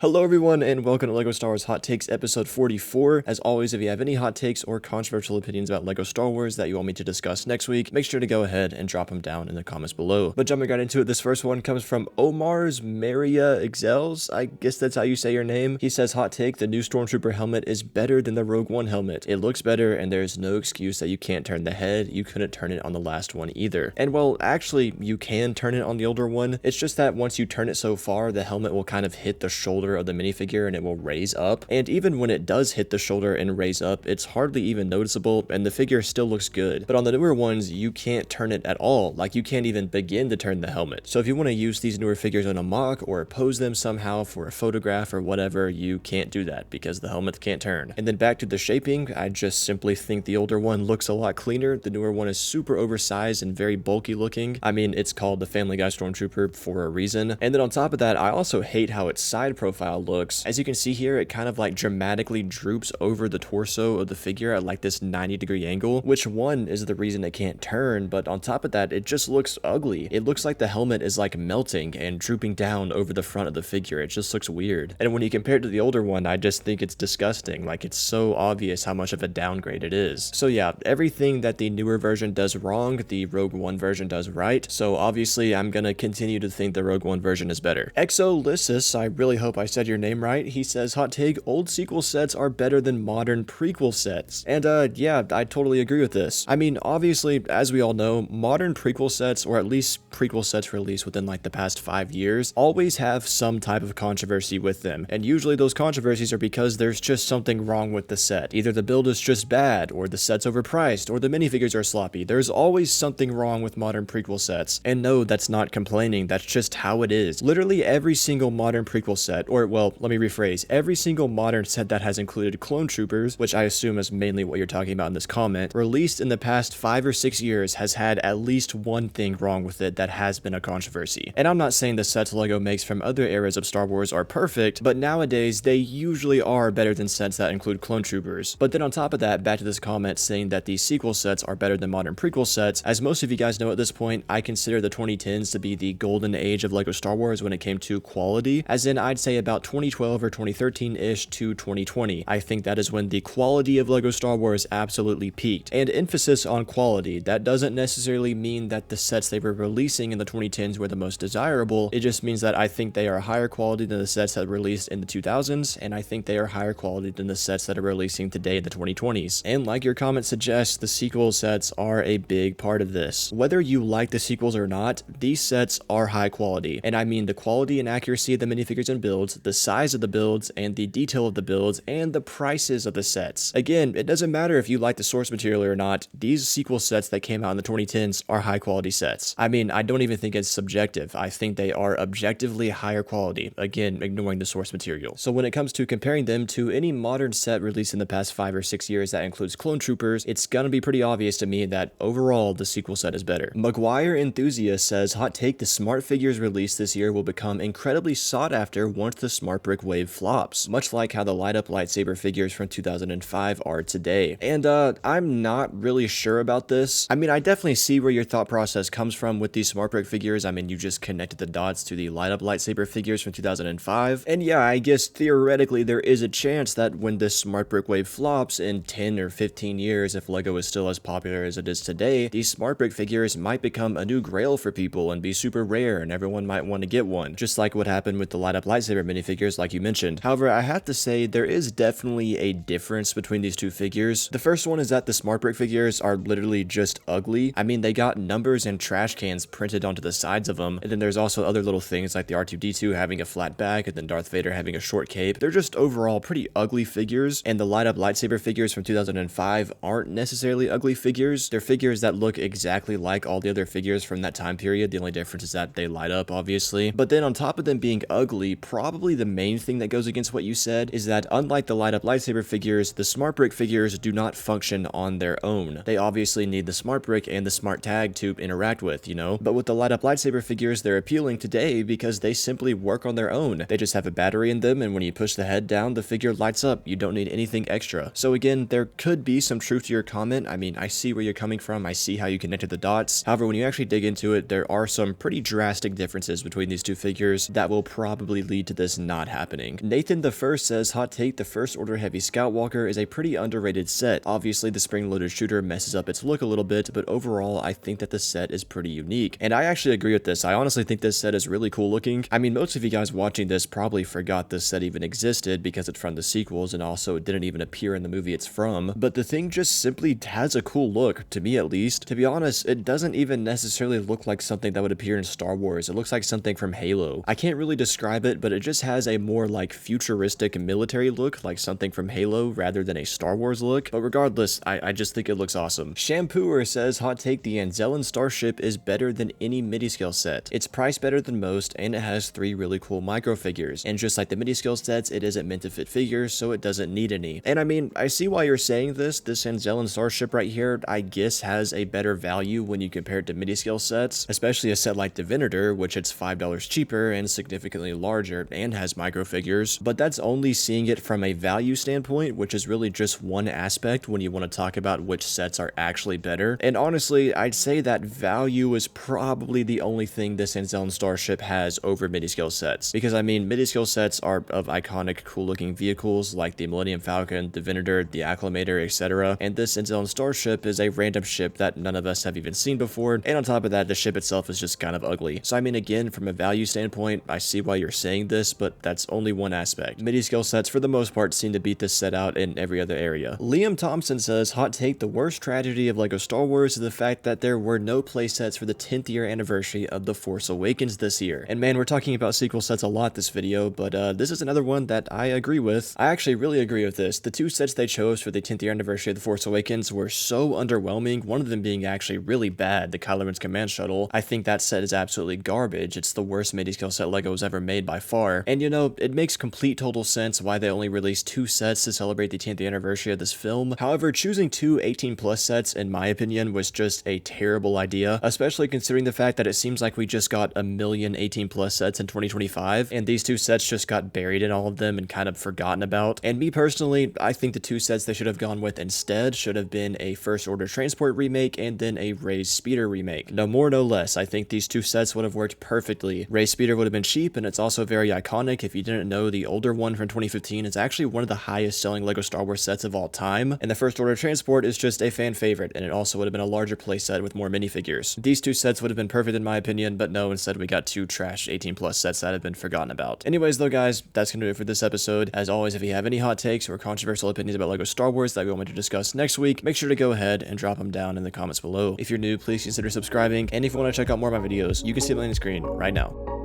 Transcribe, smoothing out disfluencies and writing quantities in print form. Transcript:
Hello everyone and welcome to LEGO Star Wars Hot Takes episode 44. As always, if you have any hot takes or controversial opinions about LEGO Star Wars that you want me to discuss next week, make sure to go ahead and drop them down in the comments below. But jumping right into it, this first one comes from Omar's Maria Excels. I guess that's how you say your name. He says, hot take, the new Stormtrooper helmet is better than the Rogue One helmet. It looks better and there's no excuse that you can't turn the head. You couldn't turn it on the last one either. And well, actually, you can turn it on the older one. It's just that once you turn it so far, the helmet will kind of hit the shoulder of the minifigure and it will raise up. And even when it does hit the shoulder and raise up, it's hardly even noticeable and the figure still looks good. But on the newer ones, you can't turn it at all. Like, you can't even begin to turn the helmet. So if you want to use these newer figures on a mock or pose them somehow for a photograph or whatever, you can't do that because the helmet can't turn. And then back to the shaping, I just simply think the older one looks a lot cleaner. The newer one is super oversized and very bulky looking. I mean, it's called the Family Guy Stormtrooper for a reason. And then on top of that, I also hate how its side profile looks. As you can see here, it kind of like dramatically droops over the torso of the figure at like this 90-degree angle, which one is the reason it can't turn, but on top of that, it just looks ugly. It looks like the helmet is like melting and drooping down over the front of the figure. It just looks weird. And when you compare it to the older one, I just think it's disgusting. Like, it's so obvious how much of a downgrade it is. So yeah, everything that the newer version does wrong, the Rogue One version does right. So obviously, I'm gonna continue to think the Rogue One version is better. Exolysis, I really hope I said your name right. He says, hot take, old sequel sets are better than modern prequel sets. And yeah, I totally agree with this. I mean, obviously, as we all know, modern prequel sets, or at least prequel sets released within like the past 5 years, always have some type of controversy with them. And usually those controversies are because there's just something wrong with the set. Either the build is just bad, or the set's overpriced, or the minifigures are sloppy. There's always something wrong with modern prequel sets. And no, that's not complaining, that's just how it is. Literally every single modern prequel set, or well, let me rephrase, every single modern set that has included clone troopers, which I assume is mainly what you're talking about in this comment, released in the past 5 or 6 years has had at least one thing wrong with it that has been a controversy. And I'm not saying the sets LEGO makes from other eras of Star Wars are perfect, but nowadays they usually are better than sets that include clone troopers. But then on top of that, back to this comment saying that these sequel sets are better than modern prequel sets, as most of you guys know at this point, I consider the 2010s to be the golden age of LEGO Star Wars when it came to quality, as in I'd say about 2012 or 2013-ish to 2020. I think that is when the quality of LEGO Star Wars absolutely peaked. And emphasis on quality, that doesn't necessarily mean that the sets they were releasing in the 2010s were the most desirable. It just means that I think they are higher quality than the sets that were released in the 2000s, and I think they are higher quality than the sets that are releasing today in the 2020s. And like your comment suggests, the sequel sets are a big part of this. Whether you like the sequels or not, these sets are high quality. And I mean the quality and accuracy of the minifigures and builds, the size of the builds, and the detail of the builds, and the prices of the sets. Again, it doesn't matter if you like the source material or not, these sequel sets that came out in the 2010s are high quality sets. I mean, I don't even think it's subjective. I think they are objectively higher quality, again, ignoring the source material. So when it comes to comparing them to any modern set released in the past 5 or 6 years that includes clone troopers, it's gonna be pretty obvious to me that overall the sequel set is better. Maguire Enthusiast says, hot take, the smart figures released this year will become incredibly sought after once the smart brick wave flops, much like how the light up lightsaber figures from 2005 are today. And I'm not really sure about this. I mean, I definitely see where your thought process comes from with these smart brick figures. I mean, you just connected the dots to the light up lightsaber figures from 2005. And yeah, I guess theoretically there is a chance that when this smart brick wave flops in 10 or 15 years, if LEGO is still as popular as it is today, these smart brick figures might become a new grail for people and be super rare and everyone might want to get one, just like what happened with the light up lightsaber minifigures like you mentioned. However, I have to say there is definitely a difference between these two figures. The first one is that the smart brick figures are literally just ugly. I mean, they got numbers and trash cans printed onto the sides of them, and then there's also other little things like the R2-D2 having a flat back and then Darth Vader having a short cape. They're just overall pretty ugly figures, and the light up lightsaber figures from 2005 aren't necessarily ugly figures. They're figures that look exactly like all the other figures from that time period. The only difference is that they light up, obviously. But then on top of them being ugly, probably the main thing that goes against what you said is that unlike the light up lightsaber figures, the smart brick figures do not function on their own. They obviously need the smart brick and the smart tag to interact with, you know? But with the light up lightsaber figures, they're appealing today because they simply work on their own. They just have a battery in them, and when you push the head down, the figure lights up. You don't need anything extra. So again, there could be some truth to your comment. I mean, I see where you're coming from. I see how you connected the dots. However, when you actually dig into it, there are some pretty drastic differences between these two figures that will probably lead to this this not happening. Nathan the First says, hot take, the First Order Heavy Scout Walker is a pretty underrated set. Obviously, the spring-loaded shooter messes up its look a little bit, but overall, I think that the set is pretty unique. And I actually agree with this. I honestly think this set is really cool looking. I mean, most of you guys watching this probably forgot this set even existed because it's from the sequels, and also it didn't even appear in the movie it's from. But the thing just simply has a cool look, to me at least. To be honest, it doesn't even necessarily look like something that would appear in Star Wars. It looks like something from Halo. I can't really describe it, but it just has a more like futuristic military look, like something from Halo rather than a Star Wars look. But regardless, I just think it looks awesome. Shampooer says, hot take, the Anzellan Starship is better than any midi-scale set. It's priced better than most, and it has 3 really cool micro figures. And just like the midi-scale sets, it isn't meant to fit figures, so it doesn't need any. And I mean, I see why you're saying this. This Anzellan Starship right here, I guess, has a better value when you compare it to midi-scale sets, especially a set like Divinitor, which it's $5 cheaper and significantly larger and has micro figures. But that's only seeing it from a value standpoint, which is really just one aspect when you want to talk about which sets are actually better. And honestly, I'd say that value is probably the only thing this Anzellan Starship has over midi-scale sets. Because I mean, midi-scale sets are of iconic, cool-looking vehicles like the Millennium Falcon, Divinitor, the Acclamator, etc. And this Anzellan Starship is a random ship that none of us have even seen before. And on top of that, the ship itself is just kind of ugly. So I mean, again, from a value standpoint, I see why you're saying this, but that's only one aspect. Midi-scale sets, for the most part, seem to beat this set out in every other area. Liam Thompson says, hot take, the worst tragedy of LEGO Star Wars is the fact that there were no playsets for the 10th year anniversary of The Force Awakens this year. And man, we're talking about sequel sets a lot this video, but this is another one that I agree with. I actually really agree with this. The 2 sets they chose for the 10th year anniversary of The Force Awakens were so underwhelming, one of them being actually really bad, the Kylo Ren's command shuttle. I think that set is absolutely garbage. It's the worst midi-scale set LEGO has ever made by far. And you know, it makes complete total sense why they only released 2 sets to celebrate the 10th anniversary of this film. However, choosing 2 18+ sets, in my opinion, was just a terrible idea, especially considering the fact that it seems like we just got a million 18+ sets in 2025, and these 2 sets just got buried in all of them and kind of forgotten about. And me personally, I think the 2 sets they should have gone with instead should have been a First Order Transport remake and then a Rey's Speeder remake. No more, no less. I think these 2 sets would have worked perfectly. Rey's Speeder would have been cheap, and it's also very iconic. If you didn't know, the older one from 2015 is actually one of the highest selling LEGO Star Wars sets of all time, and the First Order Transport is just a fan favorite, and it also would have been a larger playset with more minifigures. These 2 sets would have been perfect in my opinion, but no, instead we got 2 trash 18+ sets that have been forgotten about. Anyways though guys, that's gonna do it for this episode. As always, if you have any hot takes or controversial opinions about LEGO Star Wars that we want me to discuss next week, make sure to go ahead and drop them down in the comments below. If you're new, please consider subscribing, and if you want to check out more of my videos, you can see them on the screen right now.